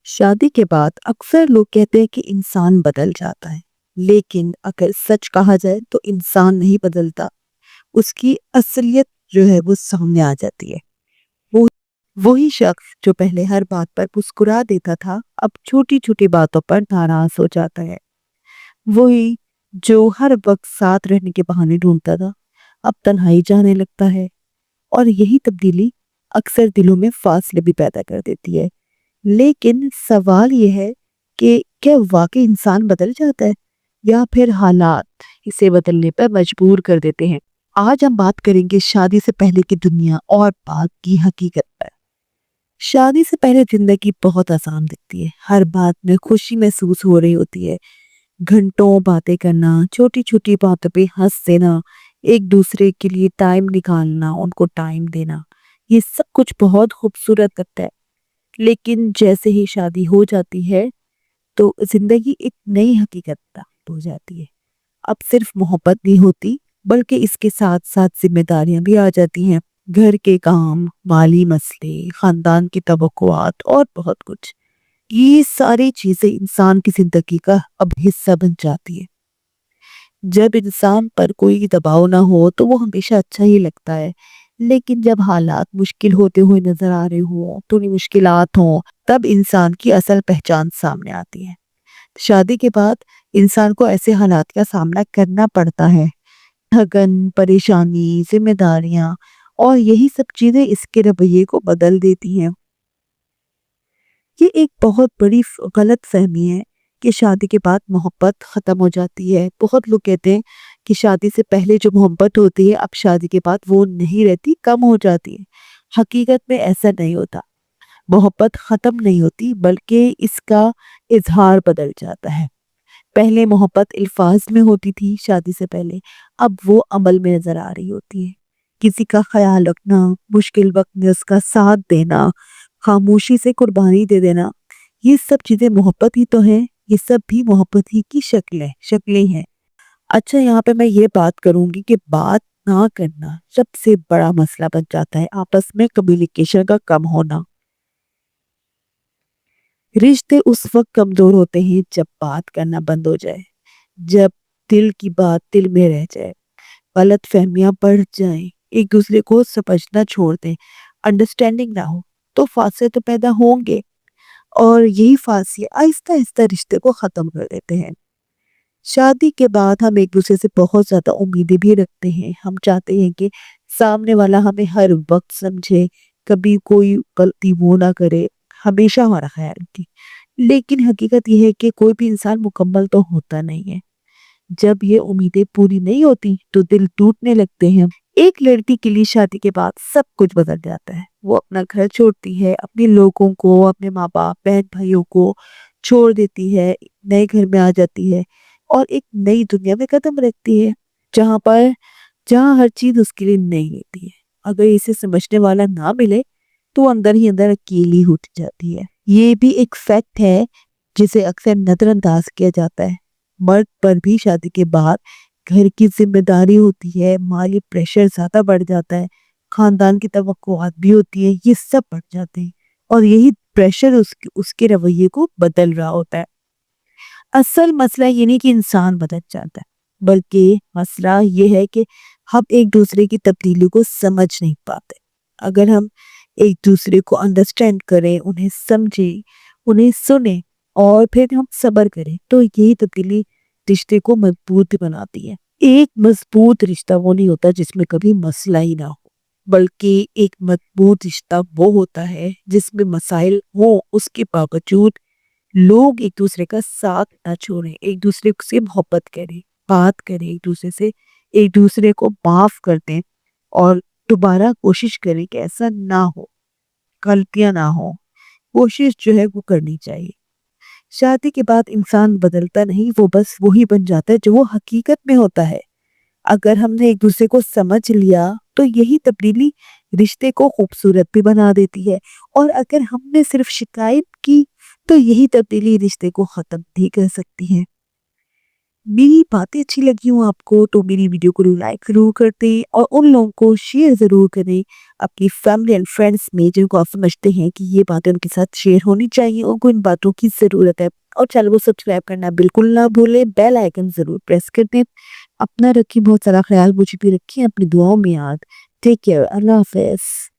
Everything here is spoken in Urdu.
شادی کے بعد اکثر لوگ کہتے ہیں کہ انسان بدل جاتا ہے، لیکن اگر سچ کہا جائے تو انسان نہیں بدلتا، اس کی اصلیت جو ہے وہ سامنے آ جاتی ہے۔ وہ وہی شخص جو پہلے ہر بات پر مسکرا دیتا تھا، اب چھوٹی چھوٹی باتوں پر ناراض ہو جاتا ہے۔ وہی جو ہر وقت ساتھ رہنے کے بہانے ڈھونڈتا تھا، اب تنہائی جانے لگتا ہے۔ اور یہی تبدیلی اکثر دلوں میں فاصلے بھی پیدا کر دیتی ہے۔ لیکن سوال یہ ہے کہ کیا واقعی انسان بدل جاتا ہے یا پھر حالات اسے بدلنے پر مجبور کر دیتے ہیں؟ آج ہم بات کریں گے شادی سے پہلے کی دنیا اور بعد کی حقیقت پر۔ شادی سے پہلے زندگی بہت آسان دکھتی ہے، ہر بات میں خوشی محسوس ہو رہی ہوتی ہے۔ گھنٹوں باتیں کرنا، چھوٹی چھوٹی باتوں پہ ہنس دینا، ایک دوسرے کے لیے ٹائم نکالنا، ان کو ٹائم دینا، یہ سب کچھ بہت خوبصورت لگتا ہے۔ لیکن جیسے ہی شادی ہو جاتی ہے تو زندگی ایک نئی حقیقت پراپت ہو جاتی ہے۔ اب صرف محبت نہیں ہوتی بلکہ اس کے ساتھ ساتھ ذمہ داریاں بھی آ جاتی ہیں، گھر کے کام، مالی مسئلے، خاندان کی توقعات اور بہت کچھ۔ یہ ساری چیزیں انسان کی زندگی کا اب حصہ بن جاتی ہے۔ جب انسان پر کوئی دباؤ نہ ہو تو وہ ہمیشہ اچھا ہی لگتا ہے، لیکن جب حالات مشکل ہوتے ہوئے نظر آ رہے ہوں، تھوڑی مشکلات ہوں، تب انسان کی اصل پہچان سامنے آتی ہے۔ شادی کے بعد انسان کو ایسے حالات کا سامنا کرنا پڑتا ہے، تھکن، پریشانی، ذمہ داریاں، اور یہی سب چیزیں اس کے رویے کو بدل دیتی ہیں۔ یہ ایک بہت بڑی غلط فہمی ہے کہ شادی کے بعد محبت ختم ہو جاتی ہے۔ بہت لوگ کہتے ہیں کہ شادی سے پہلے جو محبت ہوتی ہے اب شادی کے بعد وہ نہیں رہتی، کم ہو جاتی ہے۔ حقیقت میں ایسا نہیں ہوتا۔ محبت ختم نہیں ہوتی بلکہ اس کا اظہار بدل جاتا ہے۔ پہلے محبت الفاظ میں ہوتی تھی، شادی سے پہلے اب وہ عمل میں نظر آ رہی ہوتی ہے۔ کسی کا خیال رکھنا، مشکل وقت میں اس کا ساتھ دینا، خاموشی سے قربانی دے دینا، یہ سب چیزیں محبت ہی تو ہیں، یہ سب بھی محبت ہی کی شکلیں ہیں۔ اچھا، یہاں پہ میں یہ بات کروں گی کہ بات نہ کرنا سب سے بڑا مسئلہ بن جاتا ہے، آپس میں کمیونیکیشن کا کم ہونا۔ رشتے اس وقت کمزور ہوتے ہیں جب بات کرنا بند ہو جائے، جب دل کی بات دل میں رہ جائے، غلط فہمیاں بڑھ جائیں، ایک دوسرے کو سمجھنا چھوڑ دیں، انڈرسٹینڈنگ نہ ہو، تو فاصلے تو پیدا ہوں گے، اور یہی فاصلے آہستہ آہستہ رشتے کو ختم کر دیتے ہیں۔ شادی کے بعد ہم ایک دوسرے سے بہت زیادہ امیدیں بھی رکھتے ہیں، ہم چاہتے ہیں کہ سامنے والا ہمیں ہر وقت سمجھے، کبھی کوئی غلطی وہ نہ کرے، ہمیشہ ہمارا خیال رکھے۔ لیکن حقیقت یہ ہے کہ کوئی بھی انسان مکمل تو ہوتا نہیں ہے۔ جب یہ امیدیں پوری نہیں ہوتی تو دل ٹوٹنے لگتے ہیں۔ ایک لڑکی کے لیے شادی کے بعد سب کچھ بدل جاتا ہے۔ وہ اپنا گھر چھوڑتی ہے، اپنے لوگوں کو، اپنے ماں باپ، بہن بھائیوں کو چھوڑ دیتی ہے، نئے گھر میں آ جاتی ہے اور ایک نئی دنیا میں قدم رکھتی ہے، جہاں ہر چیز اس کے لیے نئی ہوتی ہے۔ اگر اسے سمجھنے والا نہ ملے تو اندر ہی اندر اکیلی ہو جاتی ہے۔ یہ بھی ایک فیکٹ ہے جسے اکثر نظر انداز کیا جاتا ہے۔ مرد پر بھی شادی کے بعد گھر کی ذمہ داری ہوتی ہے، مالی پریشر زیادہ بڑھ جاتا ہے، خاندان کی توقعات بھی ہوتی ہے، یہ سب بڑھ جاتے ہیں، اور یہی پریشر اس کے رویے کو بدل رہا ہوتا ہے۔ اصل مسئلہ یہ نہیں کہ انسان بدل جاتا ہے، بلکہ مسئلہ یہ ہے کہ ہم ایک دوسرے کی تبدیلی کو سمجھ نہیں پاتے۔ اگر ہم ایک دوسرے کو انڈرسٹینڈ کریں، انہیں سمجھیں، انہیں سنیں، اور پھر ہم صبر کریں تو یہی تبدیلی رشتے کو مضبوط بھی بناتی ہے۔ ایک مضبوط رشتہ وہ نہیں ہوتا جس میں کبھی مسئلہ ہی نہ ہو، بلکہ ایک مضبوط رشتہ وہ ہوتا ہے جس میں مسائل ہوں، اس کے باوجود لوگ ایک دوسرے کا ساتھ نہ چھوڑیں، ایک دوسرے سے محبت کریں، بات کریں، ایک دوسرے کو معاف کر دیں، اور دوبارہ کوشش کریں کہ ایسا نہ ہو، غلطیاں نہ ہوں، کوشش جو ہے وہ کرنی چاہیے۔ شادی کے بعد انسان بدلتا نہیں، وہ بس وہی بن جاتا ہے جو وہ حقیقت میں ہوتا ہے۔ اگر ہم نے ایک دوسرے کو سمجھ لیا تو یہی تبدیلی رشتے کو خوبصورت بھی بنا دیتی ہے، اور اگر ہم نے صرف شکایت کی تو یہی تبدیلی رشتے کو ختم نہیں کر سکتی ہے۔ میری باتیں اچھی لگی ہوں آپ کو تو میری ویڈیو کو لائک ضرور کر دیں اور ان لوگوں کو شیئر ضرور کریں اپنی فیملی اینڈ فرینڈس میں جن کو آپ سمجھتے ہیں کہ یہ باتیں ان کے ساتھ شیئر ہونی چاہیے، ان کو ان باتوں کی ضرورت ہے، اور چینل کو سبسکرائب کرنا بالکل نہ بھولیں، بیل آئیکن ضرور پریس کر دیں۔ اپنا رکھیں، بہت سارا خیال، مجھے بھی رکھیں اپنی دعاؤں میں یاد۔ ٹیک کیئر، اللہ حافظ۔